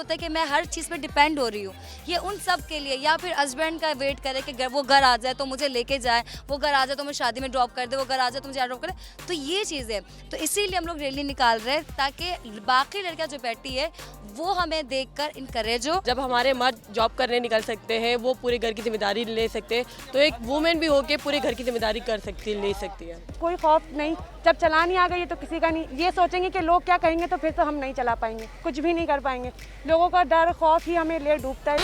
होता है कि मैं हर चीज़ पे डिपेंड हो रही हूँ। ये उन सब के लिए, या फिर हस्बैंड का वेट करे कि वो घर आ जाए तो मुझे लेके जाए, वो घर आ जाए तो मुझे शादी में ड्रॉप कर दे, वो घर आ जाए तो मुझे ड्रॉप करे। तो ये चीज़ है, तो इसीलिए हम लोग रैली निकाल रहे हैं ताकि बाकी लड़कियाँ जो बैठी है वो हमें देखकर इनकरेज हो। जब हमारे मर्द जॉब करने निकल सकते हैं, वो पूरे घर की जिम्मेदारी ले सकते हैं, तो एक वुमेन भी होके पूरे घर की जिम्मेदारी ले सकती है। कोई खौफ नहीं, जब चलानी आ गई तो किसी का नहीं। ये सोचेंगे कि लोग क्या कहेंगे तो फिर तो हम नहीं चला पाएंगे, कुछ भी नहीं कर पाएंगे। लोगों का डर खौफ ही हमें ले डूबता है।